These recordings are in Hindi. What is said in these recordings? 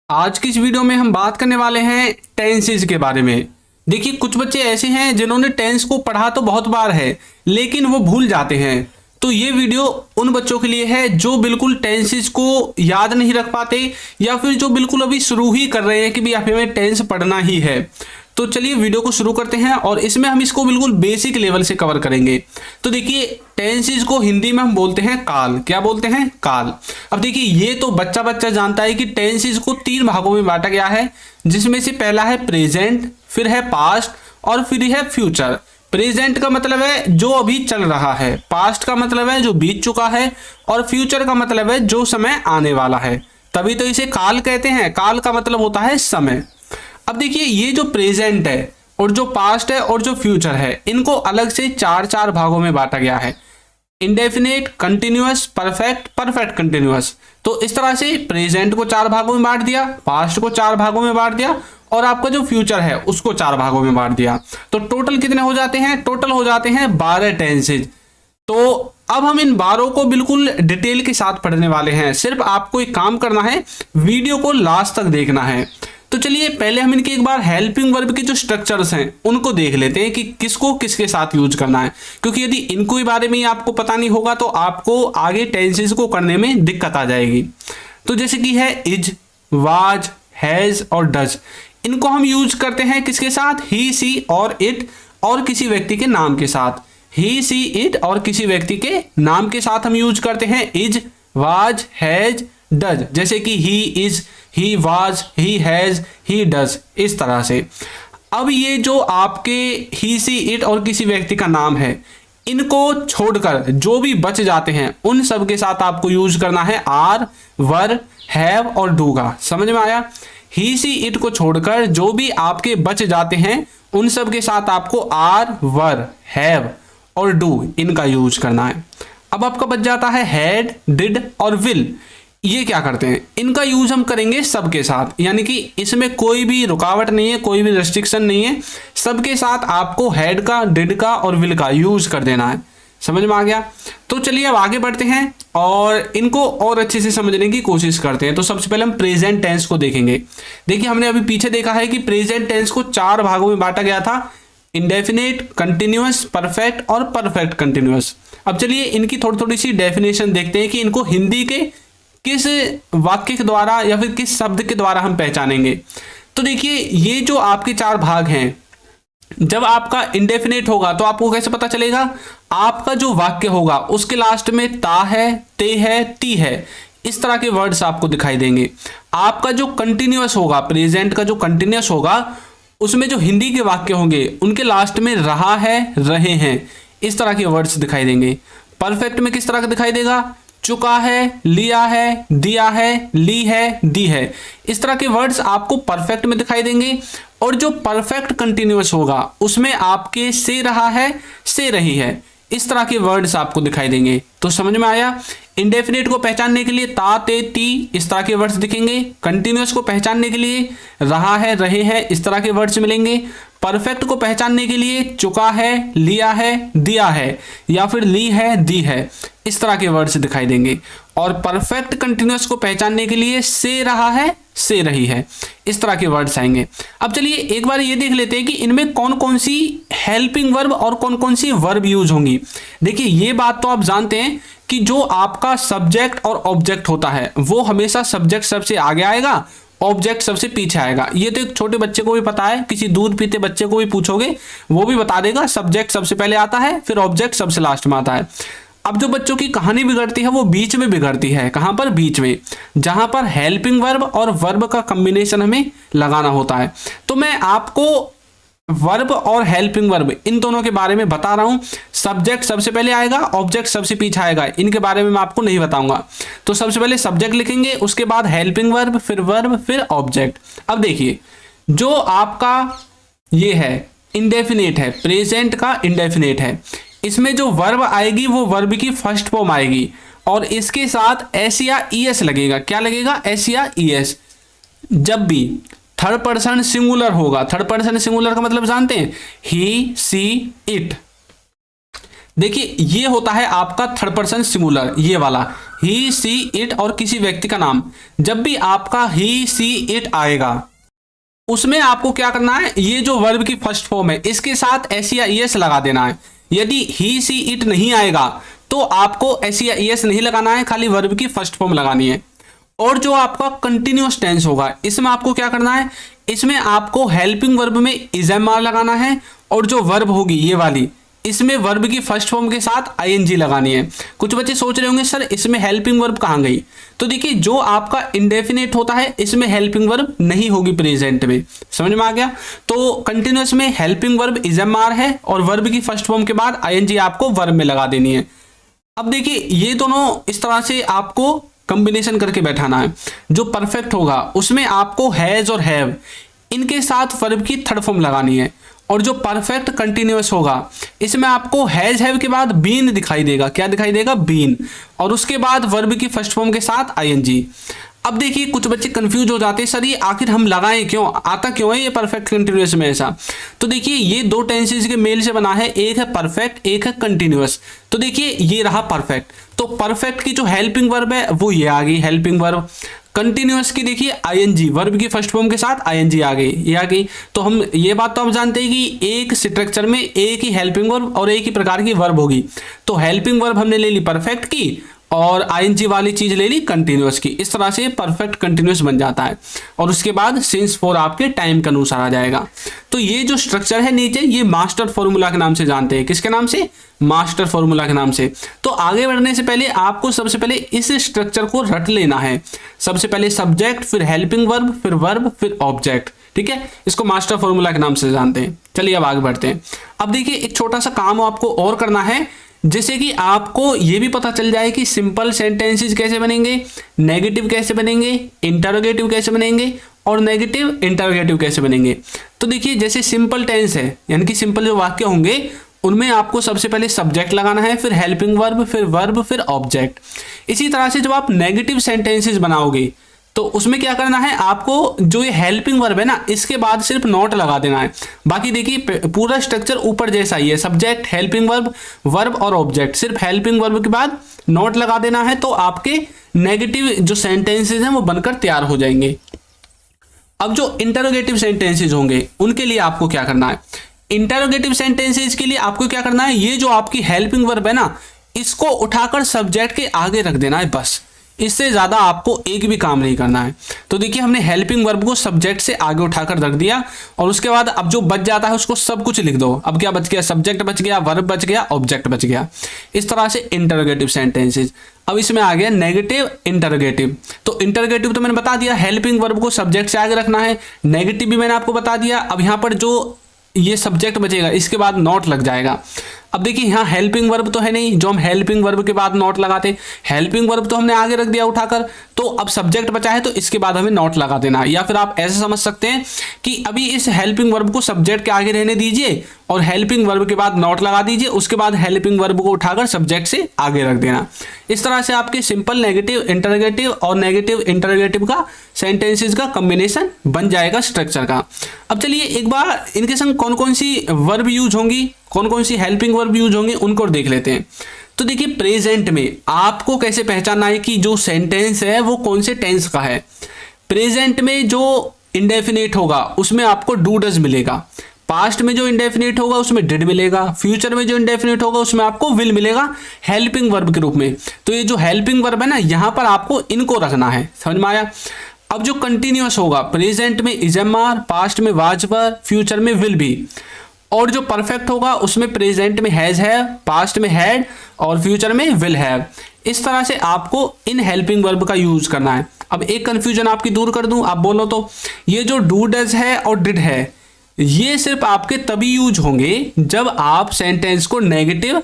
आज की इस वीडियो में हम बात करने वाले हैं टेंसेज के बारे में। देखिए, कुछ बच्चे ऐसे हैं जिन्होंने टेंस को पढ़ा तो बहुत बार है लेकिन वो भूल जाते हैं। तो ये वीडियो उन बच्चों के लिए है जो बिल्कुल टेंसेज को याद नहीं रख पाते या फिर जो बिल्कुल अभी शुरू ही कर रहे हैं कि भी हमें टेंस पढ़ना ही है। तो चलिए वीडियो को शुरू करते हैं और इसमें हम इसको बिल्कुल बेसिक लेवल से कवर करेंगे। तो देखिए, टेंसेज को हिंदी में हम बोलते हैं काल। क्या बोलते हैं? काल। अब देखिए, ये तो बच्चा बच्चा जानता है कि टेंसेज को 3 भागों में बांटा गया है, जिसमें से पहला है प्रेजेंट, फिर है पास्ट और फिर है फ्यूचर। प्रेजेंट का मतलब है जो अभी चल रहा है, पास्ट का मतलब है जो बीत चुका है और फ्यूचर का मतलब है जो समय आने वाला है। तभी तो इसे काल कहते हैं। काल का मतलब होता है समय। अब देखिए, ये जो प्रेजेंट है और जो पास्ट है और जो फ्यूचर है, इनको अलग से 4 भागों में बांटा गया है। Indefinite, continuous, perfect, perfect continuous. तो इस तरह से प्रेजेंट को 4 भागों में बांट दिया, पास्ट को 4 भागों में बांट दिया और आपका जो फ्यूचर है उसको 4 भागों में बांट दिया। तो टोटल कितने हो जाते हैं? टोटल हो जाते हैं 12 टेंसेज। तो अब हम इन 12 को बिल्कुल डिटेल के साथ पढ़ने वाले हैं। सिर्फ आपको एक काम करना है, वीडियो को लास्ट तक देखना है। तो चलिए पहले हम इनके एक बार हेल्पिंग वर्ब के जो स्ट्रक्चर्स हैं उनको देख लेते हैं कि किसको किसके साथ यूज करना है, क्योंकि यदि इनको ही बारे में ही आपको पता नहीं होगा तो आपको आगे टेंसेस को करने में दिक्कत आ जाएगी। तो जैसे कि है इज, वाज, हैज और डज। इनको हम यूज करते हैं किसके साथ? ही, सी और इट और किसी व्यक्ति के नाम के साथ। ही, सी, इट और किसी व्यक्ति के नाम के साथ हम यूज करते हैं इज, वाज, हैज, डज। जैसे कि he is, he was, he has, he does, इस तरह से। अब ये जो आपके ही, सी, इट और किसी व्यक्ति का नाम है, इनको छोड़कर जो भी बच जाते हैं उन सब के साथ आपको यूज करना है आर, वर, हैव और डू का। समझ में आया? ही, सी, इट को छोड़कर जो भी आपके बच जाते हैं उन सब के साथ आपको आर, वर, हैव और डू इनका यूज करना है। अब आपका बच जाता है हैड, डिड और विल। ये क्या करते हैं? इनका यूज हम करेंगे सबके साथ, यानी कि इसमें कोई भी रुकावट नहीं है, कोई भी रेस्ट्रिक्शन नहीं है। सबके साथ आपको हैड का, डिड का और विल का यूज कर देना है। समझ में आ गया? तो चलिए अब आगे बढ़ते हैं और इनको और अच्छे से समझने की कोशिश करते हैं। तो सबसे पहले हम प्रेजेंट टेंस को देखेंगे। देखिए, हमने अभी पीछे देखा है कि प्रेजेंट टेंस को 4 भागों में बांटा गया था, इंडेफिनेट, कंटिन्यूअस, परफेक्ट और परफेक्ट कंटिन्यूअस। अब चलिए इनकी थोड़ी थोड़ी सी डेफिनेशन देखते हैं कि इनको हिंदी के किस वाक्य के द्वारा या फिर किस शब्द के द्वारा हम पहचानेंगे। तो देखिए, ये जो आपके 4 भाग हैं, जब आपका इंडेफिनेट होगा तो आपको कैसे पता चलेगा? आपका जो वाक्य होगा उसके लास्ट में ता है, ते है, ती है, इस तरह के वर्ड्स आपको दिखाई देंगे। आपका जो कंटिन्यूअस होगा, प्रेजेंट का जो कंटिन्यूअस होगा, उसमें जो हिंदी के वाक्य होंगे उनके लास्ट में रहा है, रहे हैं, इस तरह के वर्ड्स दिखाई देंगे। परफेक्ट में किस तरह का दिखाई देगा? चुका है, लिया है, दिया है, ली है, दी है, इस तरह के वर्ड्स आपको परफेक्ट में दिखाई देंगे। और जो परफेक्ट कंटिन्यूअस होगा उसमें आपके से रहा है, से रही है, इस तरह के वर्ड्स आपको दिखाई देंगे। तो समझ में आया? इंडेफिनेट को पहचानने के लिए ता, ते, ती इस तरह के वर्ड्स दिखेंगे। कंटिन्यूअस को पहचानने के लिए रहा है, रहे हैं, इस तरह के वर्ड्स मिलेंगे। परफेक्ट को पहचानने के लिए चुका है, लिया है, दिया है या फिर ली है, दी है, इस तरह के वर्ड्स दिखाई देंगे। और परफेक्ट कंटिन्यूअस को पहचानने के लिए से रहा है, से रही है, इस तरह के वर्ड्स आएंगे। अब चलिए एक बार ये देख लेते हैं कि इनमें कौन कौन सी हेल्पिंग वर्ब और कौन कौन सी वर्ब यूज होंगी। देखिए, ये बात तो आप जानते हैं कि जो आपका सब्जेक्ट और ऑब्जेक्ट होता है वो हमेशा सब्जेक्ट सबसे आगे आएगा, ऑब्जेक्ट सबसे पीछे आएगा। ये तो एक छोटे बच्चे को भी पता है, किसी दूध पीते बच्चे को भी पूछोगे वो भी बता देगा, सब्जेक्ट सबसे पहले आता है, फिर ऑब्जेक्ट सबसे लास्ट में आता है। अब जो बच्चों की कहानी बिगड़ती है वो बीच में बिगड़ती है। कहां पर? बीच में, जहां पर हेल्पिंग वर्ब और वर्ब का कॉम्बिनेशन हमें लगाना होता है। तो मैं आपको वर्ब और हेल्पिंग वर्ब इन दोनों के बारे में बता रहा हूं। सब्जेक्ट सबसे पहले आएगा, ऑब्जेक्ट सबसे पीछे आएगा, इनके बारे में मैं आपको नहीं बताऊंगा। तो सबसे पहले सब्जेक्ट लिखेंगे, उसके बाद हेल्पिंग वर्ब, फिर ऑब्जेक्ट। अब देखिए, जो आपका ये है इंडेफिनेट है, प्रेजेंट का इंडेफिनेट है, इसमें जो वर्ब आएगी वो वर्ब की फर्स्ट फॉर्म आएगी और इसके साथ एस या ईएस लगेगा। क्या लगेगा? एस या ईएस। जब भी थर्ड पर्सन सिंगुलर होगा, थर्ड पर्सन सिंगुलर का मतलब जानते हैं? ही, सी, इट। देखिए ये होता है आपका थर्ड पर्सन सिंगुलर, ये वाला ही सी इट और किसी व्यक्ति का नाम। जब भी आपका ही सी इट आएगा उसमें आपको क्या करना है, ये जो वर्ब की फर्स्ट फॉर्म है इसके साथ एस या ईएस लगा देना है। यदि ही सी इट नहीं आएगा तो आपको एस या ईएस नहीं लगाना है, खाली वर्ब की फर्स्ट फॉर्म लगानी है। और जो आपका कंटिन्यूअस टेंस होगा इसमें आपको क्या करना है, इसमें आपको हेल्पिंग वर्ब में इज़एमआर लगाना है, और जो वर्ब होगी ये वाली इसमें वर्ब की फर्स्ट फॉर्म के साथ आईएनजी लगानी है। कुछ बच्चे सोच रहे होंगे सर इसमें हेल्पिंग वर्ब कहाँ गई, तो देखिए जो आपका इंडेफिनिट होता है इसमें हेल्पिंग वर्ब नहीं होगी प्रेजेंट में, समझ में आ गया। तो कंटिन्यूअस में हेल्पिंग वर्ब इज़एमआर है और वर्ब की फर्स्ट फॉर्म के बाद आईएनजी आपको वर्ब में लगा देनी है। अब देखिए ये दोनों इस तरह से आपको कॉम्बिनेशन करके बैठाना है। जो परफेक्ट होगा उसमें आपको हैज और हैव इनके साथ वर्ब की थर्ड फॉर्म लगानी है, और जो परफेक्ट कंटिन्यूअस होगा इसमें आपको हैज हैव के बाद बीन दिखाई देगा, क्या दिखाई देगा, बीन, और उसके बाद वर्ब की फर्स्ट फॉर्म के साथ आईएनजी। अब देखिए कुछ बच्चे कंफ्यूज हो जाते हैं सर ये आखिर हम लगाएं क्यों, आता क्यों है ये परफेक्ट कंटिन्यूअस में ऐसा। तो देखिए ये दो टेंसेस के मेल से बना है, एक है परफेक्ट एक है कंटिन्यूअस। तो देखिए ये रहा परफेक्ट, तो परफेक्ट की जो हेल्पिंग वर्ब है वो ये आ गई हेल्पिंग वर्ब। कंटिन्यूअस की देखिए आईएनजी वर्ब की फर्स्ट फॉर्म के साथ आईएनजी आ गई, ये आ गई। तो हम ये बात तो आप जानते हैं कि एक स्ट्रक्चर में एक ही हेल्पिंग वर्ब और एक ही प्रकार की वर्ब होगी। तो हेल्पिंग वर्ब हमने ले ली परफेक्ट की और आईएनजी वाली चीज ले ली कंटिन्यूअस की। इस तरह से परफेक्ट कंटिन्यूअस बन जाता है, और उसके बाद सिंस फॉर आपके टाइम के अनुसार आ जाएगा। तो ये जो स्ट्रक्चर है नीचे ये मास्टर फॉर्मूला के नाम से जानते हैं, किसके नाम से, मास्टर फॉर्मूला के नाम से। तो आगे बढ़ने से पहले आपको सबसे पहले इस स्ट्रक्चर को रट लेना है। सबसे पहले सब्जेक्ट, फिर हेल्पिंग वर्ब, फिर वर्ब, फिर ऑब्जेक्ट, ठीक है। इसको मास्टर फॉर्मूला के नाम से जानते हैं। चलिए अब आगे बढ़ते हैं। अब देखिए एक छोटा सा काम आपको और करना है, जैसे कि आपको ये भी पता चल जाए कि सिंपल सेंटेंसेस कैसे बनेंगे, नेगेटिव कैसे बनेंगे, इंटरोगेटिव कैसे बनेंगे और नेगेटिव इंटरोगेटिव कैसे बनेंगे। तो देखिए जैसे सिंपल टेंस है यानी कि सिंपल जो वाक्य होंगे उनमें आपको सबसे पहले सब्जेक्ट लगाना है, फिर हेल्पिंग वर्ब, फिर वर्ब, फिर ऑब्जेक्ट। इसी तरह से जब आप नेगेटिव सेंटेंसेस बनाओगे तो उसमें क्या करना है, आपको जो ये हेल्पिंग वर्ब है ना इसके बाद सिर्फ नॉट लगा देना है। बाकी देखिए पूरा स्ट्रक्चर ऊपर जैसा ही है, सब्जेक्ट, हेल्पिंग वर्ब, वर्ब और ऑब्जेक्ट। सिर्फ हेल्पिंग वर्ब के बाद नॉट लगा देना है, तो आपके नेगेटिव जो सेंटेंसेस हैं वो बनकर तैयार हो जाएंगे। अब जो इंटरोगेटिव सेंटेंसेस होंगे उनके लिए आपको क्या करना है, इंटरोगेटिव सेंटेंसेस के लिए आपको क्या करना है, ये जो आपकी हेल्पिंग वर्ब है ना इसको उठाकर सब्जेक्ट के आगे रख देना है, बस। इससे ज़्यादा आपको एक भी काम नहीं करना है। तो देखिए हमने हेल्पिंग वर्ब को सब्जेक्ट से आगे उठाकर रख दिया, और उसके बाद अब जो बच जाता है उसको सब कुछ लिख दो। अब क्या बच गया, सब्जेक्ट बच गया, वर्ब बच गया, ऑब्जेक्ट बच गया। इस तरह से इंटरोगेटिव सेंटेंसेस। अब इसमें आ गया नेगेटिव इंटरोगेटिव। तो इंटरोगेटिव तो मैंने बता दिया, हेल्पिंग वर्ब को सब्जेक्ट से आगे रखना है। नेगेटिव भी मैंने आपको बता दिया। अब यहाँ पर जो ये सब्जेक्ट बचेगा इसके बाद नॉट लग जाएगा। अब देखिए यहाँ हेल्पिंग वर्ब तो है नहीं जो हम हेल्पिंग वर्ब के बाद नॉट लगाते, हेल्पिंग वर्ब तो हमने आगे रख दिया उठाकर, तो अब सब्जेक्ट बचा है तो इसके बाद हमें नॉट लगा देना है। या फिर आप ऐसे समझ सकते हैं कि अभी इस हेल्पिंग वर्ब को सब्जेक्ट के आगे रहने दीजिए और हेल्पिंग वर्ब के बाद नॉट लगा दीजिए, उसके बाद हेल्पिंग वर्ब को उठाकर सब्जेक्ट से आगे रख देना। इस तरह से आपके सिंपल नेगेटिव इंटरोगेटिव और नेगेटिव इंटरोगेटिव का सेंटेंसेस का कॉम्बिनेशन बन जाएगा स्ट्रक्चर का। अब चलिए एक बार इनके संग कौन कौन सी वर्ब यूज होंगी, कौन कौन सी हेल्पिंग वर्ब यूज होंगी उनको देख लेते हैं। तो देखिए प्रेजेंट में आपको कैसे पहचानना है कि जो सेंटेंस है वो कौन से टेंस का है। प्रेजेंट में जो इंडेफिनिट होगा उसमें आपको डू डज मिलेगा, पास्ट में जो इंडेफिनिट होगा उसमें डिड मिलेगा, फ्यूचर में जो इंडेफिनिट होगा उसमें आपको विल मिलेगा हेल्पिंग वर्ब के रूप में। तो ये जो हेल्पिंग वर्ब है ना यहाँ पर आपको इनको रखना है, समझ में आया। अब जो कंटिन्यूअस होगा प्रेजेंट में इज़एमआर, पास्ट में वाज वर, फ्यूचर में विल बी, और जो परफेक्ट होगा उसमें प्रेजेंट में हैज है, पास्ट में हैड और फ्यूचर में विल हैव। इस तरह से आपको इन हेल्पिंग वर्ब का यूज करना है। अब एक कंफ्यूजन आपकी दूर कर दूं, आप बोलो तो ये जो डू डज है और डिड है ये सिर्फ आपके तभी यूज होंगे जब आप सेंटेंस को नेगेटिव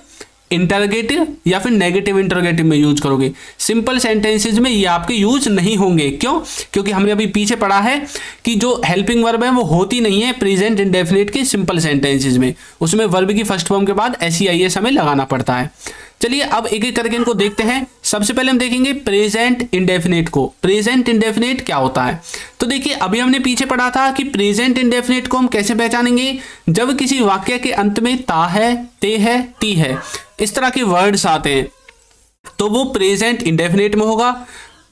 इंटरोगेटिव या फिर नेगेटिव इंटरोगेटिव में यूज करोगे। सिंपल सेंटेंसेज में ये आपके यूज नहीं होंगे। क्यों? क्योंकि हमने अभी पीछे पढ़ा है कि जो हेल्पिंग वर्ब है वो होती नहीं है प्रेजेंट इंडेफिनिट के सिंपल सेंटेंसेज में, उसमें वर्ब की फर्स्ट फॉर्म के बाद एस हमें लगाना पड़ता है। चलिए अब एक एक करके इनको देखते हैं। सबसे पहले हम देखेंगे प्रेजेंट इंडेफिनिट को। प्रेजेंट इंडेफिनिट क्या होता है? तो देखिए अभी हमने पीछे पढ़ा था कि प्रेजेंट इंडेफिनिट को हम कैसे पहचानेंगे, जब किसी वाक्य के अंत में ता है, ते है, ती है, इस तरह के वर्ड्स आते हैं तो वो प्रेजेंट इंडेफिनिट में होगा।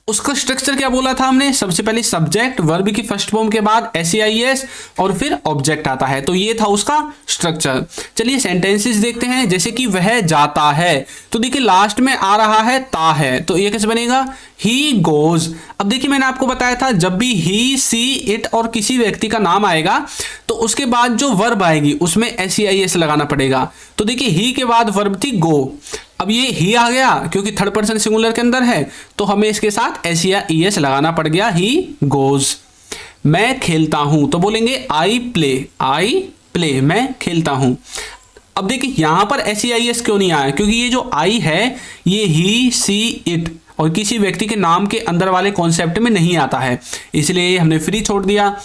उसका स्ट्रक्चर क्या बोला था हमने? सबसे पहले सब्जेक्ट, वर्ब की फर्स्ट फॉर्म के बाद SEIS और फिर ऑब्जेक्ट आता है। तो ये था उसका स्ट्रक्चर। चलिए सेंटेंसेस देखते हैं। जैसे कि वह जाता है, तो देखिए लास्ट में आ रहा है ता है, तो ये कैसे बनेगा? He goes. अब देखिए मैंने आपको बताया था जब भी ही, सी, इट और किसी व्यक्ति का नाम आएगा तो उसके बाद जो वर्ब आएगी उसमें SEIS लगाना पड़ेगा। तो देखिए ही के बाद वर्ब थी गो, अब ये ही आ गया क्योंकि थर्ड पर्सन सिंगुलर के अंदर है तो हमें इसके साथ SEIS लगाना पड़ गया, ही गोज। मैं खेलता हूं, तो बोलेंगे आई प्ले, मैं खेलता हूं। अब देखिए यहां पर SEIS क्यों नहीं आया? क्योंकि ये जो आई है ये ही, सी, इट और किसी व्यक्ति के नाम के अंदर वाले कॉन्सेप्ट में नहीं आता है, इसलिए हमने फ्री छोड़ दिया।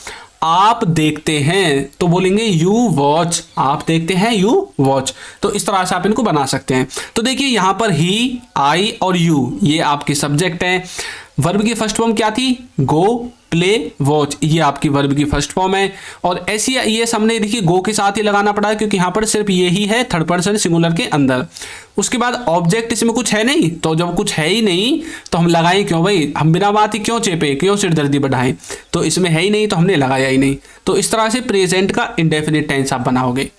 आप देखते हैं, तो बोलेंगे यू वॉच, आप देखते हैं, यू वॉच। तो इस तरह से आप इनको बना सकते हैं। तो देखिए यहां पर ही, आई और यू ये आपके सब्जेक्ट हैं। वर्ब की फर्स्ट फॉर्म क्या थी? गो, प्ले, वॉच, ये आपकी वर्ब की फर्स्ट फॉर्म है। और SEIS हमने देखिए गो के साथ ही लगाना पड़ा क्योंकि यहां पर सिर्फ ये ही है थर्ड पर्सन सिंगुलर के अंदर। उसके बाद ऑब्जेक्ट, इसमें कुछ है नहीं, तो जब कुछ है ही नहीं तो हम लगाएं क्यों भाई? हम बिना बात ही क्यों चेपे, क्यों सिरदर्दी बढ़ाएं? तो इसमें है ही नहीं तो हमने लगाया ही नहीं। तो इस तरह से प्रेजेंट का इंडेफिनिट टेंस आप बनाओगे।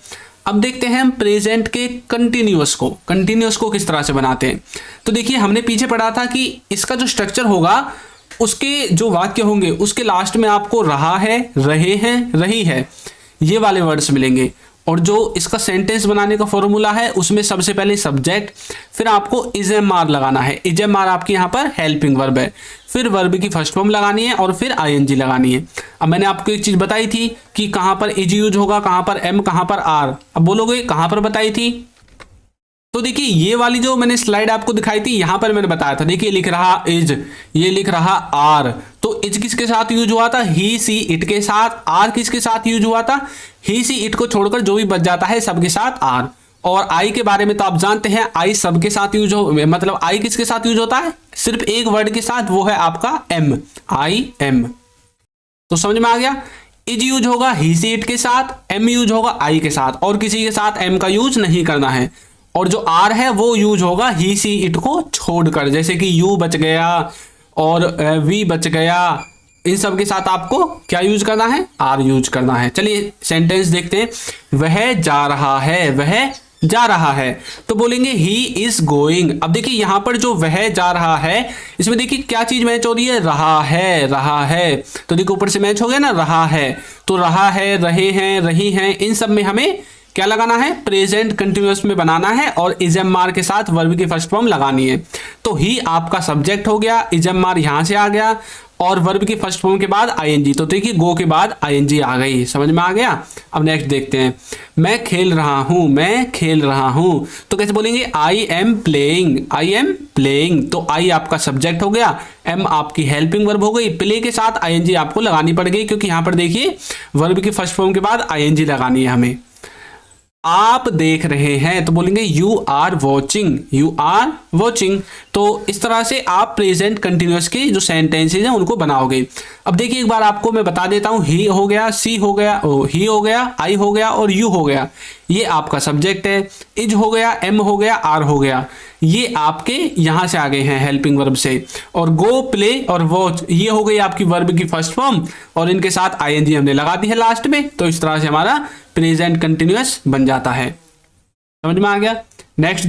अब देखते हैं हम प्रेजेंट के कंटिन्यूअस को। कंटिन्यूअस को किस तरह से बनाते हैं? तो देखिए हमने पीछे पढ़ा था कि इसका जो स्ट्रक्चर होगा उसके जो वाक्य होंगे उसके लास्ट में आपको रहा है, रहे हैं, रही है ये वाले वर्ड्स मिलेंगे। और जो इसका सेंटेंस बनाने का फॉर्मूला है उसमें सबसे पहले सब्जेक्ट, फिर आपको इजएमआर लगाना है। इजएमआर आपकी यहाँ पर हेल्पिंग वर्ब है, फिर वर्ब की फर्स्ट फॉर्म लगानी है और फिर ING लगानी है। अब मैंने आपको एक चीज बताई थी कि कहां पर इज यूज होगा, कहां पर एम, कहां पर आर। अब बोलोगे कहां पर बताई थी? तो देखिए ये वाली जो मैंने स्लाइड आपको दिखाई थी यहां पर मैंने बताया था। देखिए लिख रहा इज, ये लिख रहा आर, तो इज किसके साथ यूज हुआ था? ही, सी, इट के साथ। आर किसके साथ यूज हुआ था? ही, सी, इट को छोड़कर जो भी बच जाता है सबके साथ आर। और आई के बारे में तो आप जानते हैं आई सबके साथ यूज हो, मतलब आई किसके साथ यूज होता है? सिर्फ एक वर्ड के साथ, वो है आपका एम, IM। तो समझ में आ गया? इज यूज होगा ही, सी, इट के साथ, एम यूज होगा आई के साथ, और किसी के साथ एम का यूज नहीं करना है। और जो आर है वो यूज होगा ही, सी, इट को छोड़कर, जैसे कि यू बच गया और वी बच गया, इन सब के साथ आपको क्या यूज करना है? आर यूज करना है। चलिए सेंटेंस देखते हैं। वह जा रहा है, वह जा रहा है, तो बोलेंगे ही इज गोइंग। अब देखिए यहां पर जो वह जा रहा है इसमें देखिए क्या चीज मैच हो रही है? रहा है, रहा है। तो देखिए ऊपर से मैच हो गया ना, रहा है। तो रहा है, रहे हैं, रही हैं, इन सब में हमें क्या लगाना है? प्रेजेंट कंटिन्यूअस में बनाना है और इजएमआर के साथ वर्ब की फर्स्ट फॉर्म लगानी है। तो ही आपका सब्जेक्ट हो गया, इजएमआर यहां से आ गया और वर्ब की फर्स्ट फॉर्म के बाद ING। तो देखिए गो के बाद ING आ गई, समझ में आ गया? अब नेक्स्ट देखते हैं। मैं खेल रहा हूं, मैं खेल रहा हूं, तो कैसे बोलेंगे? I am playing, I am playing। तो I आपका सब्जेक्ट हो गया, M आपकी हेल्पिंग वर्ब हो गई, प्ले के साथ ING आपको लगानी पड़ गई क्योंकि यहां पर देखिए वर्ब की फर्स्ट फॉर्म के बाद ING लगानी है हमें। आप देख रहे हैं, तो बोलेंगे you are watching, you are watching. तो इस तरह से आप प्रेजेंट कंटिन्यूअस के जो सेंटेंसेज हैं उनको बनाओगे। अब देखिए एक बार आपको मैं बता देता हूं, ही हो गया, सी हो गया, ही हो गया, आई हो गया और यू हो गया, ये आपका सब्जेक्ट है। इज हो गया, एम हो गया, आर हो गया, ये आपके यहां से आ गए हैं हेल्पिंग वर्ब से। और गो, प्ले और वॉच ये हो गई आपकी वर्ब की फर्स्ट फॉर्म और इनके साथ ING हमने लगा दी है लास्ट में। तो इस तरह से हमारा प्रेजेंट कंटिन्यूअस बन जाता है। समझ में आ गया? नेक्स्ट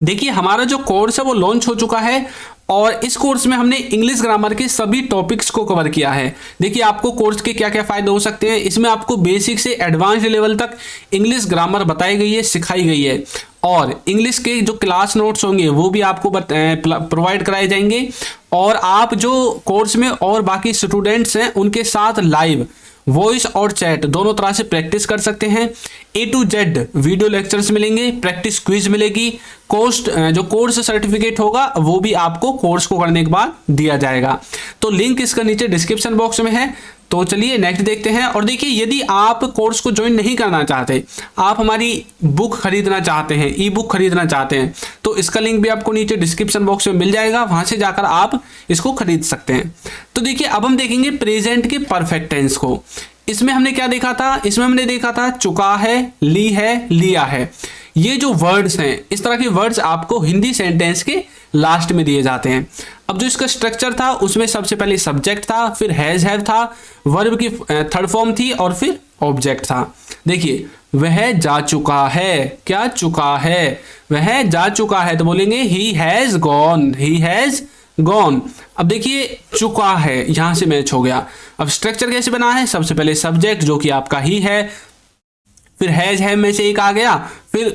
देखिए हमारा जो कोर्स है वो लॉन्च हो चुका है और इस कोर्स में हमने इंग्लिश ग्रामर के सभी टॉपिक्स को कवर किया है। देखिए आपको कोर्स के क्या क्या फायदे हो सकते हैं। इसमें आपको बेसिक से एडवांस लेवल तक इंग्लिश ग्रामर बताई गई है, सिखाई गई है और इंग्लिश के जो क्लास नोट्स होंगे वो भी आपको प्रोवाइड कराए जाएंगे। और आप जो कोर्स में और बाकी स्टूडेंट्स हैं उनके साथ लाइव वॉइस और चैट दोनों तरह से प्रैक्टिस कर सकते हैं। A to Z video lectures मिलेंगे, प्रैक्टिस क्विज मिलेगी। कोर्स सर्टिफिकेट होगा वो भी आपको कोर्स को करने के बाद दिया जाएगा। तो लिंक इसका नीचे डिस्क्रिप्शन बॉक्स में है। तो चलिए नेक्स्ट देखते हैं। और देखिए, यदि आप कोर्स को ज्वाइन नहीं करना चाहते, आप हमारी बुक खरीदना चाहते हैं, ई बुक खरीदना चाहते हैं, तो इसका लिंक भी आपको नीचे डिस्क्रिप्शन बॉक्स में मिल जाएगा, वहां से जाकर आप इसको खरीद सकते हैं। तो देखिए, अब हम देखेंगे प्रेजेंट के परफेक्ट टेंस को। इसमें हमने क्या देखा था? इसमें हमने देखा था चुका है, ली है, लिया है। ये जो वर्ड्स हैं, इस तरह के वर्ड्स आपको हिंदी सेंटेंस के लास्ट में दिए जाते हैं। अब जो इसका स्ट्रक्चर था उसमें सबसे पहले सब्जेक्ट था, फिर हैज हैव था, वर्ब की थर्ड फॉर्म थी और फिर ऑब्जेक्ट था। देखिए, वह जा चुका है, क्या चुका है, वह जा चुका है, तो बोलेंगे he has gone, he has gone. अब देखिए, चुका है यहां से मैच हो गया। अब स्ट्रक्चर कैसे बना है? सबसे पहले सब्जेक्ट जो कि आपका ही है, फिर हैज है में से एक आ गया, फिर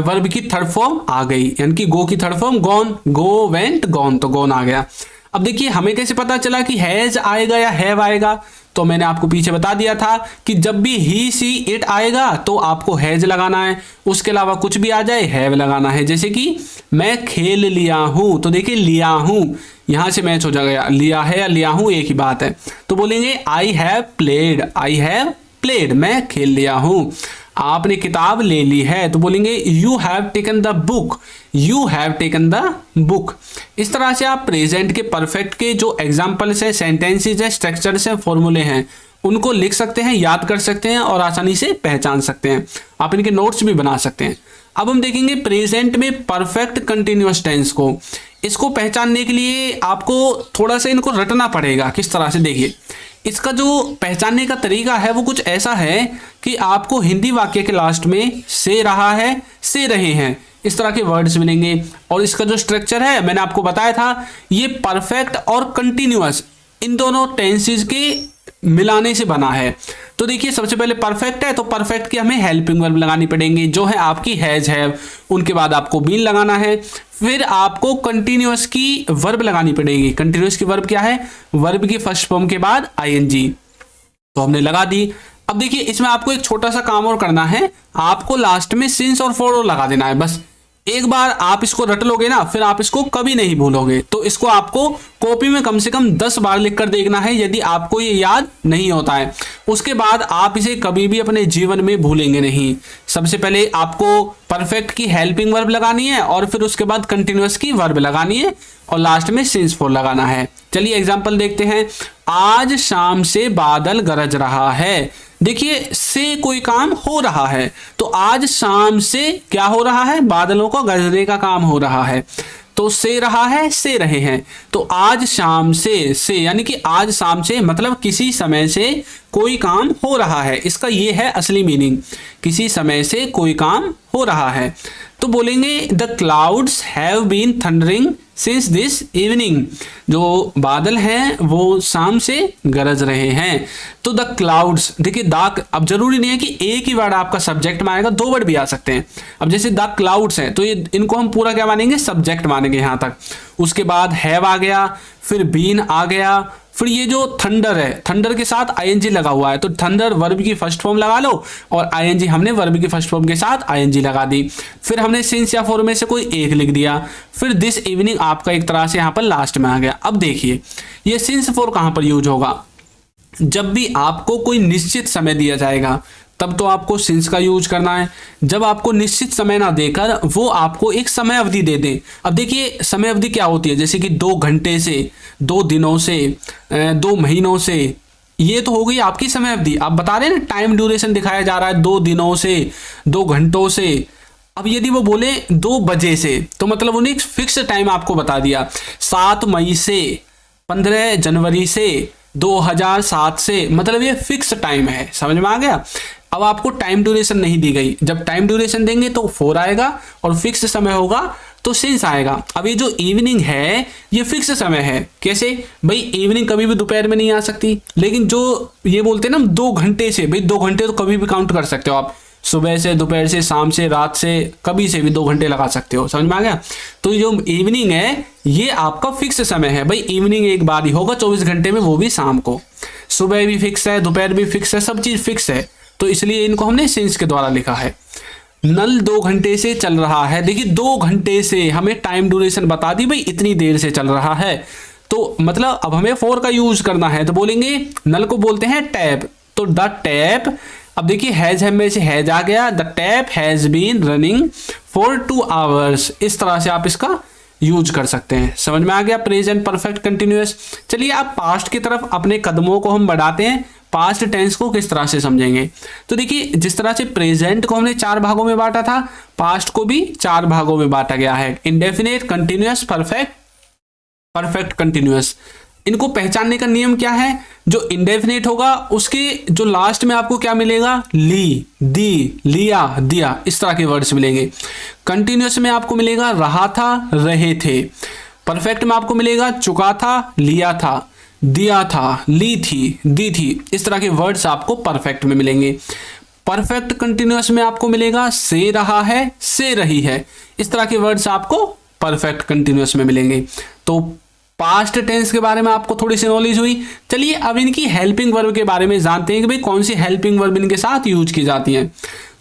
वर्ब की थर्ड फॉर्म आ गई, यानी कि गो की third form gone, go went gone, तो गॉन आ गया। अब देखिए, हमें कैसे पता चला कि हैज आएगा या हैव आएगा? तो मैंने आपको पीछे बता दिया था कि जब भी ही सी इट आएगा तो आपको हैज लगाना है, उसके अलावा कुछ भी आ जाए हैव लगाना है। जैसे कि मैं खेल लिया हूं, तो देखिए लिया हूं यहां से मैच हो जाएगा, लिया है या लिया हूं एक ही बात है। तो बोलेंगे I have played, I have played, मैं खेल लिया हूं। आपने किताब ले ली है, तो बोलेंगे you have taken the book, you have taken the book. इस तरह से आप प्रेजेंट के परफेक्ट के जो एग्जाम्पल्स है, सेंटेंसेज है, स्ट्रक्चर्स है, फॉर्मूले हैं, उनको लिख सकते हैं, याद कर सकते हैं और आसानी से पहचान सकते हैं। आप इनके नोट्स भी बना सकते हैं। अब हम देखेंगे प्रेजेंट में परफेक्ट कंटिन्यूअस टेंस को। इसको पहचानने के लिए आपको थोड़ा सा इनको रटना पड़ेगा। किस तरह से? देखिए, इसका जो पहचानने का तरीका है वो कुछ ऐसा है कि आपको हिंदी वाक्य के लास्ट में से रहा है, से रहे हैं, इस तरह के वर्ड्स मिलेंगे। और इसका जो स्ट्रक्चर है मैंने आपको बताया था, ये परफेक्ट और कंटिन्यूअस इन दोनों टेंसेस के मिलाने से बना है। तो देखिए, सबसे पहले परफेक्ट है, तो परफेक्ट की हमें हेल्पिंग वर्ब लगानी पड़ेंगी, जो है आपकी हैज हैव, उनके बाद आपको बीन लगाना है। फिर आपको कंटिन्यूअस की वर्ब लगानी पड़ेगी। कंटिन्यूअस की वर्ब क्या है? वर्ब की फर्स्ट फॉर्म के बाद आईएनजी, तो हमने लगा दी। अब देखिए, इसमें आपको एक छोटा सा काम और करना है, आपको लास्ट में सिंस और फॉर और लगा देना है। बस एक बार आप इसको रट लोगे ना, फिर आप इसको कभी नहीं भूलोगे। तो इसको आपको कॉपी में कम से कम 10 बार लिख कर देखना है, यदि आपको ये याद नहीं होता है। उसके बाद आप इसे कभी भी अपने जीवन में भूलेंगे नहीं। सबसे पहले आपको परफेक्ट की हेल्पिंग वर्ब लगानी है और फिर उसके बाद कंटिन्यूअस की वर्ब लगानी है और लास्ट में सिंस फॉर लगाना है। चलिए एग्जाम्पल देखते हैं। आज शाम से बादल गरज रहा है। देखिए, से कोई काम हो रहा है, तो आज शाम से क्या हो रहा है? बादलों को गरजने का काम हो रहा है। तो से रहा है, से रहे हैं, तो आज शाम से यानी कि आज शाम से मतलब किसी समय से कोई काम हो रहा है। इसका ये है असली मीनिंग, किसी समय से कोई काम हो रहा है। तो बोलेंगे the clouds have been thundering since this evening. जो बादल हैं वो शाम से गरज रहे हैं। तो द क्लाउड्स, देखिए द, अब जरूरी नहीं है कि एक ही वर्ड आपका सब्जेक्ट में आएगा, 2 वर्ड भी आ सकते हैं। अब जैसे द क्लाउड्स है, तो ये इनको हम पूरा क्या मानेंगे? सब्जेक्ट मानेंगे यहां तक। उसके बाद हैव आ गया, फिर बीन आ गया, फिर ये जो थंडर है, थंडर के साथ आईएनजी लगा हुआ है, तो थंडर वर्ब की फर्स्ट फॉर्म लगा लो और आईएनजी हमने वर्ब की फर्स्ट फॉर्म के साथ आईएनजी लगा दी। फिर हमने सिंस या फॉर में से कोई एक लिख दिया। फिर दिस इवनिंग आपका एक तरह से यहाँ पर लास्ट में आ गया। अब देखिए, ये सिंस फॉर कहाँ पर यूज होगा? जब भी आपको कोई निश्चित समय दिया जाएगा तब तो आपको सिंस का यूज करना है। जब आपको निश्चित समय ना देकर वो आपको एक समय अवधि दे दें। अब देखिए, समय अवधि क्या होती है? जैसे कि 2 घंटे से, 2 दिनों से, 2 महीनों से, ये तो हो गई आपकी समय अवधि। आप बता रहे हैं ना, टाइम ड्यूरेशन दिखाया जा रहा है 2 दिनों से, 2 घंटों से। अब यदि वो बोले 2 बजे से, तो मतलब उन्हें एक फिक्स टाइम आपको बता दिया। 7 मई से, 15 जनवरी से, 2007 से, मतलब ये फिक्स टाइम है। समझ में आ गया? अब आपको टाइम ड्यूरेशन नहीं दी गई। जब टाइम ड्यूरेशन देंगे तो 4 आएगा और फिक्स समय होगा तो सिंस आएगा। अब ये जो इवनिंग है ये फिक्स समय है। कैसे भाई? इवनिंग कभी भी दोपहर में नहीं आ सकती, लेकिन जो ये बोलते हैं ना 2 घंटे से, भाई 2 घंटे तो कभी भी काउंट कर सकते हो आप। सुबह से, दोपहर से, शाम से, रात से, कभी से भी 2 घंटे लगा सकते हो। समझ में आ गया? तो जो इवनिंग है ये आपका फिक्स समय है। भाई इवनिंग एक बार ही होगा 24 घंटे में, वो भी शाम को। सुबह भी फिक्स है, दोपहर भी फिक्स है, सब चीज फिक्स है। तो इसलिए इनको हमने सिंस के द्वारा लिखा है। नल 2 घंटे से चल रहा है। देखिए 2 घंटे से हमें टाइम ड्यूरेशन बता दी भाई, इतनी देर से चल रहा है, तो मतलब अब हमें फॉर का यूज करना है, तो बोलेंगे नल को बोलते हैं टैप, तो द टैप, अब देखिए हैज में से हैज आ गया, the tap has been running for 2 hours. इस तरह से आप इसका यूज कर सकते हैं। समझ में आ गया प्रेजेंट परफेक्ट कंटिन्यूअस। चलिए आप पास्ट की तरफ अपने कदमों को हम बढ़ाते हैं, पास्ट टेंस को किस तरह से समझेंगे। तो देखिए जिस तरह से प्रेजेंट को हमने 4 भागों में बांटा था, पास्ट को भी 4 भागों में बांटा गया है, indefinite, continuous, perfect, perfect continuous. इनको पहचानने का नियम क्या है, जो इंडेफिनिट होगा उसके जो लास्ट में आपको क्या मिलेगा, ली, दी, लिया, दिया, इस तरह के वर्ड्स मिलेंगे। कंटिन्यूअस में आपको मिलेगा रहा था, रहे थे। परफेक्ट में आपको मिलेगा चुका था, लिया था, दिया था, ली थी, दी थी, इस तरह के वर्ड्स आपको परफेक्ट में मिलेंगे। परफेक्ट कंटिन्यूअस में आपको मिलेगा से रहा है, से रही है, इस तरह के वर्ड्स आपको परफेक्ट कंटिन्यूअस में मिलेंगे। तो पास्ट टेंस के बारे में आपको थोड़ी सी नॉलेज हुई। चलिए अब इनकी हेल्पिंग वर्ब के बारे में जानते हैं कि भाई कौन सी हेल्पिंग वर्ब इनके साथ यूज की जाती हैं।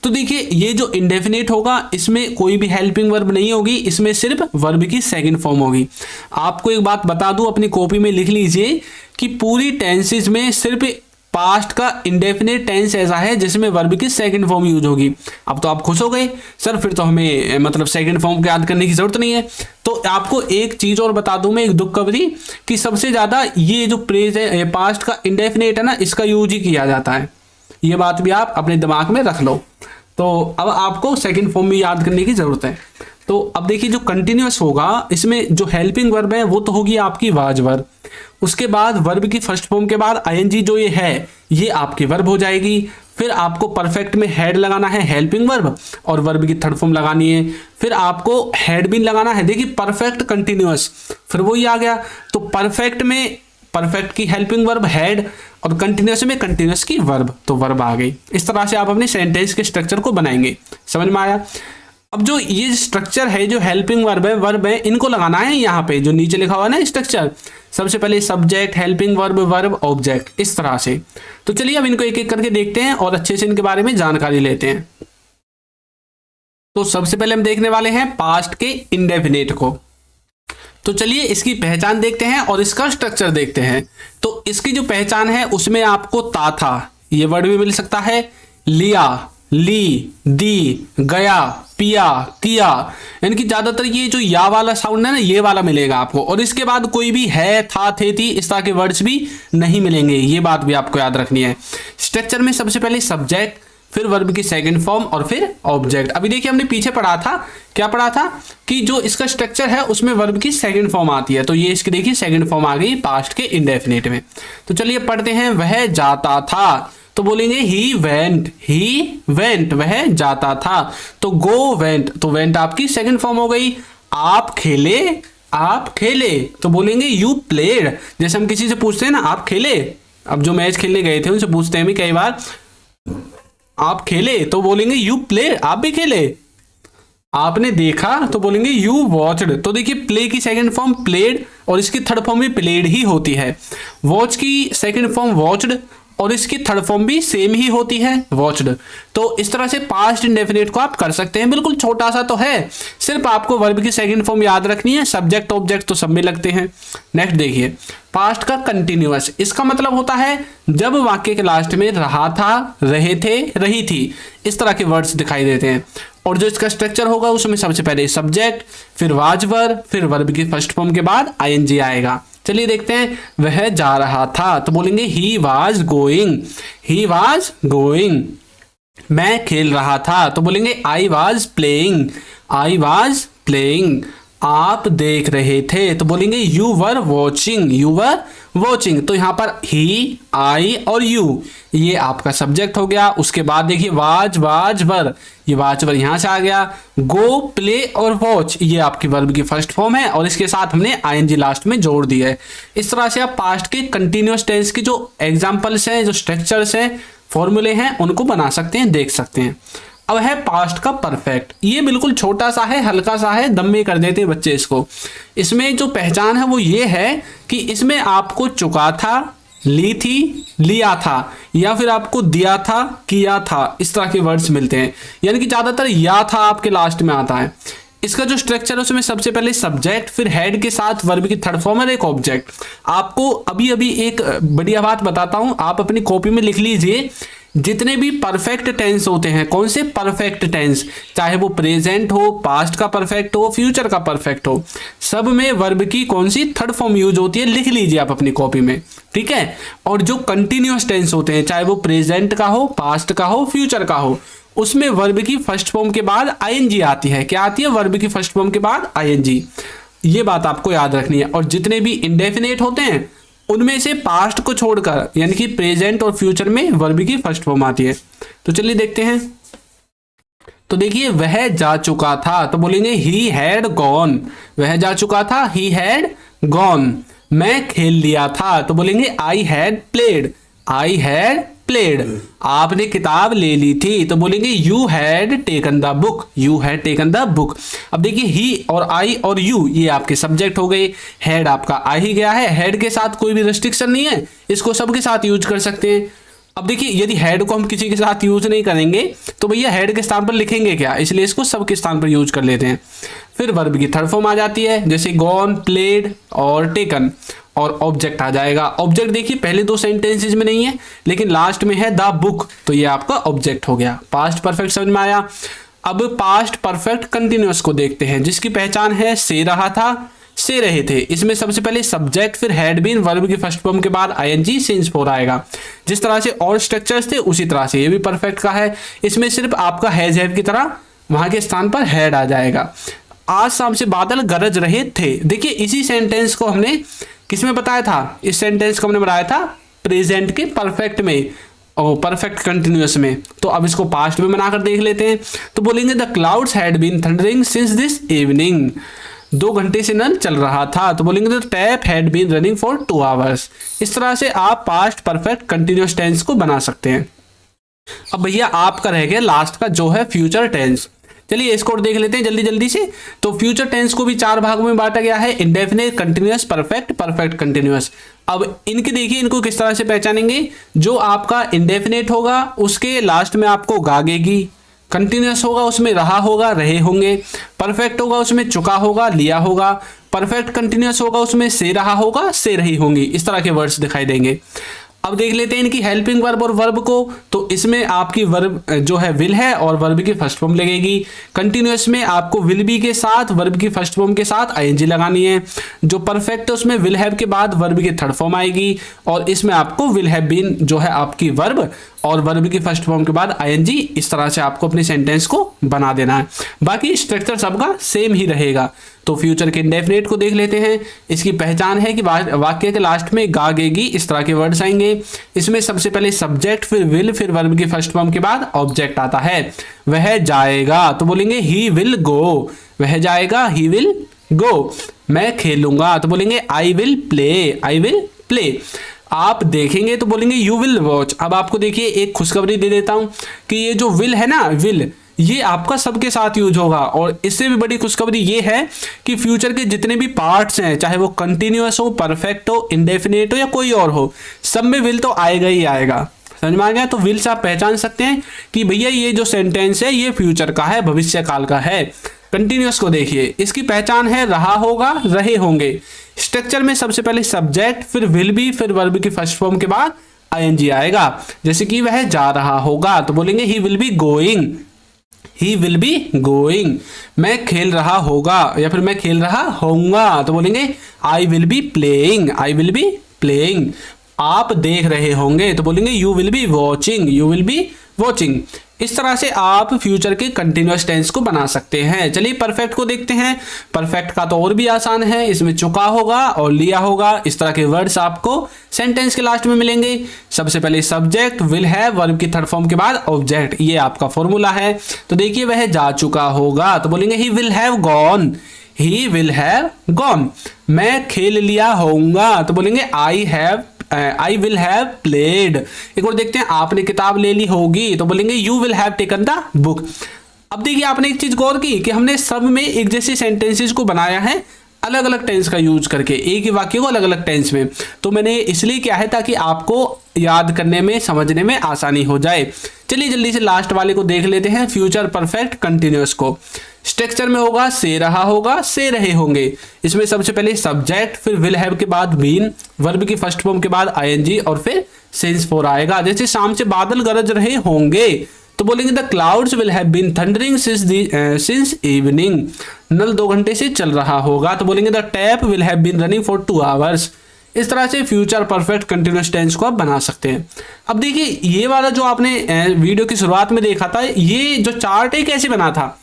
तो देखिए ये जो इंडेफिनिट होगा इसमें कोई भी हेल्पिंग वर्ब नहीं होगी, इसमें सिर्फ वर्ब की सेकंड फॉर्म होगी। आपको एक बात बता दूं, अपनी कॉपी में लिख लीजिए कि पूरी टेंसेज में सिर्फ पास्ट का इंडेफिनिट टेंस ऐसा है जिसमें वर्ब की सेकंड फॉर्म यूज होगी। अब तो आप खुश हो गए सर, फिर तो हमें मतलब सेकंड फॉर्म को याद करने की जरूरत नहीं है। तो आपको एक चीज और बता दूं मैं, एक दुख खबरी, कि सबसे ज्यादा ये जो प्रेज है पास्ट का इंडेफिनिट है ना, इसका यूज ही किया जाता है। ये बात भी आप अपने दिमाग में रख लो। तो अब आपको सेकंड फॉर्म भी याद करने की जरूरत है। तो अब देखिए जो कंटिन्यूअस होगा इसमें जो हेल्पिंग वर्ब है वो तो होगी आपकी वाज वर्ब, उसके बाद वर्ब की फर्स्ट फॉर्म के बाद आईएनजी जो ये है ये आपकी वर्ब हो जाएगी। फिर आपको परफेक्ट में हेड लगाना है, हेल्पिंग वर्ब, और वर्ब की थर्ड फॉर्म लगानी है। फिर आपको हेड बीन लगाना है, देखिए परफेक्ट कंटिन्यूअस, फिर वही आ गया। तो परफेक्ट में परफेक्ट की हेल्पिंग वर्ब हेड, और कंटिन्यूअस में कंटिन्यूअस की वर्ब, तो वर्ब आ गई। इस तरह से आप अपने सेंटेंस के स्ट्रक्चर को बनाएंगे। समझ में आया। अब जो ये स्ट्रक्चर है, जो हेल्पिंग वर्ब है, इनको लगाना है यहाँ पे जो नीचे लिखा हुआ है ना स्ट्रक्चर। सबसे पहले subject, helping verb, verb, object, इस तरह से। तो चलिए अब इनको एक एक करके देखते हैं और अच्छे से इनके बारे में जानकारी लेते हैं। तो सबसे पहले हम देखने वाले हैं पास्ट के इंडेफिनिट को। तो चलिए इसकी पहचान देखते हैं और इसका स्ट्रक्चर देखते हैं। तो इसकी जो पहचान है उसमें आपको ता था ये वर्ड भी मिल सकता है, लिया, ली, दी, गया, पिया, किया, यानी कि ज्यादातर ये जो या वाला साउंड है ना ये वाला मिलेगा आपको। और इसके बाद कोई भी है, था, थे, थी, इस तरह के वर्ड्स भी नहीं मिलेंगे, ये बात भी आपको याद रखनी है। स्ट्रक्चर में सबसे पहले सब्जेक्ट, फिर वर्ब की सेकंड फॉर्म और फिर ऑब्जेक्ट। अभी देखिए हमने पीछे पढ़ा था, क्या पढ़ा था कि जो इसका स्ट्रक्चर है उसमें वर्ब की सेकंड फॉर्म आती है। तो ये इसकी देखिए सेकंड फॉर्म आ गई पास्ट के इंडेफिनिट में। तो चलिए पढ़ते हैं। वह जाता था, तो बोलेंगे ही वेंट, वह जाता था। तो गो वेंट, तो वेंट आपकी सेकंड फॉर्म हो गई। आप खेले, तो बोलेंगे यू प्लेड। जैसे हम किसी से पूछते हैं ना आप खेले, अब जो मैच खेलने गए थे उनसे पूछते हैं भी कई बार आप खेले, तो बोलेंगे यू प्लेड, आप भी खेले। आपने देखा, तो बोलेंगे यू वॉच्ड। तो देखिए प्ले की सेकंड फॉर्म प्लेड और इसकी थर्ड फॉर्म भी प्लेड ही होती है। वॉच की सेकंड फॉर्म वॉच्ड और इसकी थर्ड फॉर्म भी सेम ही होती है, वॉच्ड। तो इस तरह से पास्ट इंडेफिनिट को आप कर सकते हैं। बिल्कुल छोटा सा तो है, सिर्फ आपको वर्ब की सेकंड फॉर्म याद रखनी है। सब्जेक्ट ऑब्जेक्ट तो सब में लगते हैं। नेक्स्ट देखिए पास्ट का कंटिन्यूअस, इसका मतलब होता है जब वाक्य के लास्ट में रहा था, रहे थे, रही थी, इस तरह के वर्ड्स दिखाई देते हैं। और जो इसका स्ट्रक्चर होगा उसमें सबसे पहले सब्जेक्ट, फिर वाज वर्ब, फिर वर्ब की फर्स्ट फॉर्म के बाद आईएनजी आएगा। चलिए देखते हैं। वह जा रहा था, तो बोलेंगे ही वाज गोइंग। मैं खेल रहा था, तो बोलेंगे आई वाज प्लेइंग। आप देख रहे थे, तो बोलेंगे यू वर वॉचिंग। तो यहाँ पर ही, आई और यू ये आपका सब्जेक्ट हो गया। उसके बाद देखिए वाज वर, ये वाज वर यहाँ से आ गया। गो, प्ले और वॉच ये आपकी वर्ब की फर्स्ट फॉर्म है और इसके साथ हमने आईएनजी लास्ट में जोड़ दिया है। इस तरह से आप पास्ट के कंटिन्यूअस टेंस की जो एग्जाम्पल्स हैं, जो स्ट्रक्चर्स हैं, फॉर्मूले हैं, उनको बना सकते हैं, देख सकते हैं। अब है पास्ट का परफेक्ट। ये बिल्कुल छोटा सा है, हल्का सा है, दम में कर देते हैं बच्चे इसको। इसमें जो पहचान है वो ये है कि इसमें आपको चुका था, ली थी, लिया था, या फिर आपको दिया था, किया था, इस तरह के वर्ड्स मिलते हैं। यानी कि ज्यादातर या था आपके लास्ट में आता है। इसका जो स्ट्रक्चर है उसमें सबसे पहले सब्जेक्ट, फिर हेड के साथ वर्ब की थर्ड फॉर्म और एक ऑब्जेक्ट। आपको अभी अभी एक बढ़िया बात बताता हूं, आप अपनी कॉपी में लिख लीजिए, जितने भी परफेक्ट टेंस होते हैं, कौन से परफेक्ट टेंस, चाहे वो प्रेजेंट हो, पास्ट का परफेक्ट हो, फ्यूचर का परफेक्ट हो, सब में वर्ब की कौन सी थर्ड फॉर्म यूज होती है, लिख लीजिए आप अपनी कॉपी में, ठीक है। और जो कंटिन्यूअस टेंस होते हैं, चाहे वो प्रेजेंट का हो, पास्ट का हो, फ्यूचर का हो, उसमें वर्ब की फर्स्ट फॉर्म के बाद आईएनजी आती है। क्या आती है? वर्ब की फर्स्ट फॉर्म के बाद आईएनजी। ये बात आपको याद रखनी है। और जितने भी इंडेफिनेट होते हैं उनमें से पास्ट को छोड़कर, यानी कि प्रेजेंट और फ्यूचर में वर्ब की फर्स्ट फॉर्म आती है। तो चलिए देखते हैं। तो देखिए, वह जा चुका था, तो बोलेंगे ही हैड गॉन। वह जा चुका था, ही हैड गॉन। मैं खेल लिया था, तो बोलेंगे I had played. I had played. आपने किताब ले ली थी, तो बोलेंगे you had taken the book. You had taken the book. अब देखिए, ही और आई और यू ये आपके सब्जेक्ट हो गए, हैड आपका आ ही गया है। हैड के साथ कोई भी रिस्ट्रिक्शन नहीं है, इसको सबके साथ यूज कर सकते हैं। अब देखिए, यदि हेड को हम किसी के साथ यूज नहीं करेंगे तो भैया हेड के स्थान पर लिखेंगे क्या, इसलिए इसको सब के स्थान पर यूज कर लेते हैं। फिर वर्ब की थर्ड फॉर्म आ जाती है, जैसे गॉन, प्लेड और टेकन, और ऑब्जेक्ट आ जाएगा। ऑब्जेक्ट देखिए पहले दो सेंटेंसेज में नहीं है, लेकिन लास्ट में है द बुक, तो ये आपका ऑब्जेक्ट हो गया। पास्ट परफेक्ट समझ में आया। अब पास्ट परफेक्ट कंटिन्यूअस को देखते हैं, जिसकी पहचान है से रहा था, से रहे थे। इसमें सबसे पहले सब्जेक्ट, फिर हैड बीन, वर्ब की फर्स्ट फॉर्म के बाद आईएनजी सिंस फोर आएगा। जिस तरह से और स्ट्रक्चर्स थे उसी तरह से ये भी परफेक्ट का है। इसमें सिर्फ आपका हैज हैव की तरह वहां के स्थान पर हैड आ जाएगा। आज शाम से बादल गरज रहे थे। देखिए, इसी सेंटेंस को हमने किसमें बताया था? इस सेंटेंस को हमने बताया था प्रेजेंट के परफेक्ट में और परफेक्ट कंटिन्यूअस में। तो अब इसको पास्ट में बनाकर देख लेते हैं। तो बोलेंगे the clouds had been thundering since this evening. 2 घंटे से नल चल रहा था, तो बोलेंगे the tap had been running for 2 hours. इस तरह से आप पास्ट परफेक्ट कंटिन्यूअस टेंस को बना सकते हैं। अब भैया आपका रह गया लास्ट का, जो है फ्यूचर टेंस। चलिए इसको और देख लेते हैं जल्दी जल्दी से। तो फ्यूचर टेंस को भी 4 भागों में बांटा गया है, indefinite, continuous, perfect, perfect continuous. अब इनके देखिए, इनको किस तरह से पहचानेंगे। जो आपका इंडेफिनिट होगा उसके लास्ट में आपको गागेगी, कंटिन्यूअस होगा उसमें रहा होगा, रहे होंगे, परफेक्ट होगा उसमें चुका होगा, लिया होगा, परफेक्ट कंटिन्यूअस होगा उसमें से रहा होगा, से रही होंगी। इस तरह के वर्ड्स दिखाई देंगे। अब देख लेते हैं इनकी हेल्पिंग वर्ब और वर्ब को। तो इसमें आपकी वर्ब जो है विल है और वर्ब की फर्स्ट फॉर्म लगेगी। कंटिन्यूअस में आपको विल बी के साथ वर्ब की फर्स्ट फॉर्म के साथ आईएनजी लगानी है। जो परफेक्ट है उसमें विल हैव के बाद वर्ब की थर्ड फॉर्म आएगी, और इसमें आपको विल हैव बीन जो है आपकी वर्ब और वर्ब की फर्स्ट फॉर्म के बाद आईएनजी। इस तरह से आपको अपने सेंटेंस को बना देना है। बाकी स्ट्रक्चर सबका सेम ही रहेगा। तो फ्यूचर के इंडेफिनिट को देख लेते हैं। इसकी पहचान है कि वाक्य के लास्ट में गागेगी, इस तरह के वर्ड्स आएंगे। इसमें सबसे पहले सब्जेक्ट, फिर विल, फिर वर्ब की फर्स्ट फॉर्म के बाद ऑब्जेक्ट आता है। वह जाएगा, तो बोलेंगे ही विल गो। वह जाएगा, ही विल गो। मैं खेलूंगा, तो बोलेंगे I will play. I will play. आप देखेंगे, तो बोलेंगे यू विल वॉच। अब आपको देखिए एक खुशखबरी दे देता हूं कि ये जो विल है ना, विल, ये आपका सबके साथ यूज होगा। और इससे भी बड़ी खुशखबरी ये है कि फ्यूचर के जितने भी पार्ट्स हैं, चाहे वो कंटिन्यूअस हो, परफेक्ट हो, इंडेफिनिट हो या कोई और हो, सब में विल तो आएगा ही आएगा। समझ में आ गया? तो विल से आप पहचान सकते हैं कि भैया ये जो सेंटेंस है ये फ्यूचर का है, भविष्य काल का है। कंटिन्यूअस को देखिए, इसकी पहचान है रहा होगा, रहे होंगे। स्ट्रक्चर में सबसे पहले सब्जेक्ट, फिर विल बी, फिर वर्ब की फर्स्ट फॉर्म के बाद आईएनजी आएगा। जैसे कि वह जा रहा होगा, तो बोलेंगे he will be going. He will be going. मैं खेल रहा होगा या फिर मैं खेल रहा होऊंगा, तो बोलेंगे I will be playing. I will be playing. आप देख रहे होंगे, तो बोलेंगे you will be watching. You will be watching. इस तरह से आप फ्यूचर के कंटिन्यूअस टेंस को बना सकते हैं। चलिए परफेक्ट को देखते हैं। परफेक्ट का तो और भी आसान है, इसमें चुका होगा और लिया होगा, इस तरह के वर्ड्स आपको सेंटेंस के लास्ट में मिलेंगे। सबसे पहले सब्जेक्ट, विल हैव, वर्ब की थर्ड फॉर्म के बाद ऑब्जेक्ट। ये आपका फॉर्मूला है। तो देखिए वह जा चुका होगा, तो बोलेंगे he will have gone. He will have gone. मैं खेल लिया होऊंगा, तो बोलेंगे आई विल हैव प्लेड। एक और देखते हैं, आपने किताब ले ली होगी, तो बोलेंगे you will have taken the book. अब देखिए आपने एक चीज गौर की कि हमने सब में एक जैसे सेंटेंसेस को बनाया है अलग अलग टेंस का यूज करके, एक ही वाक्य को अलग अलग टेंस में। तो मैंने इसलिए किया है ताकि आपको याद करने में, समझने में आसानी हो जाए। चलिए जल्दी से लास्ट वाले को देख लेते हैं, फ्यूचर परफेक्ट कंटिन्यूअस को। स्ट्रक्चर में होगा से रहा होगा, से रहे होंगे। इसमें सबसे पहले सब्जेक्ट, फिर विल हैव के बाद बीन, वर्ब की फर्स्ट फॉर्म के बाद आईएनजी और फिर सिंस फॉर आएगा। जैसे शाम से बादल गरज रहे होंगे तो बोलेंगे the clouds will have been thundering since evening. नल 2 घंटे से चल रहा होगा तो बोलेंगे the tap will have been running for 2 hours. इस तरह से फ्यूचर परफेक्ट कंटिन्यूअस टेंस को आप बना सकते हैं। अब देखिए ये वाला जो आपने वीडियो की शुरुआत में देखा था, ये जो चार्ट है कैसे बना था,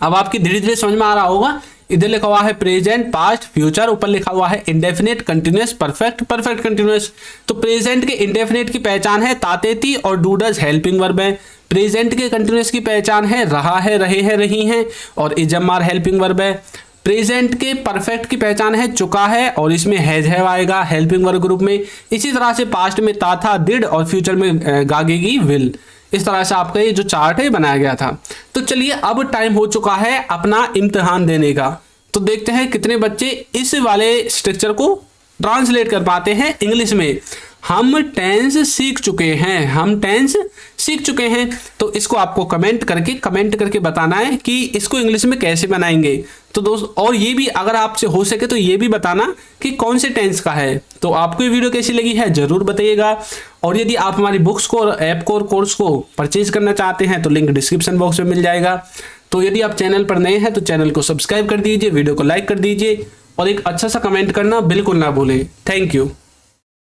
अब आपकी धीरे धीरे समझ में आ रहा होगा। इधर लिखा हुआ है प्रेजेंट, पास्ट, फ्यूचर, ऊपर लिखा हुआ है indefinite, continuous, perfect, perfect continuous. तो प्रेजेंट के इंडेफिनिट की पहचान है तातेती और डू डज हेल्पिंग वर्ब है। प्रेजेंट के कंटिन्यूअस की पहचान है रहा है, रहे हैं, रही हैं और इजमार हेल्पिंग वर्ब है। प्रेजेंट के परफेक्ट की पहचान है चुका है और इसमें हैज हैव आएगा हेल्पिंग वर्ब ग्रुप में। इसी तरह से पास्ट में ता था, डिड और फ्यूचर में गागेगी विल। इस तरह से आपका ये जो चार्ट है बनाया गया था। तो चलिए अब टाइम हो चुका है अपना इम्तिहान देने का। तो देखते हैं कितने बच्चे इस वाले स्ट्रक्चर को ट्रांसलेट कर पाते हैं इंग्लिश में। हम टेंस सीख चुके हैं, हम टेंस सीख चुके हैं। तो इसको आपको कमेंट करके बताना है कि इसको इंग्लिश में कैसे बनाएंगे। तो दोस्त, और ये भी अगर आपसे हो सके तो ये भी बताना कि कौन से टेंस का है। तो आपको ये वीडियो कैसी लगी है जरूर बताइएगा। और यदि आप हमारी बुक्स को और ऐप को और कोर्स को परचेज करना चाहते हैं तो लिंक डिस्क्रिप्शन बॉक्स में मिल जाएगा। तो यदि आप चैनल पर नए हैं तो चैनल को सब्सक्राइब कर दीजिए, वीडियो को लाइक कर दीजिए और एक अच्छा सा कमेंट करना बिल्कुल ना भूलें। Thank you.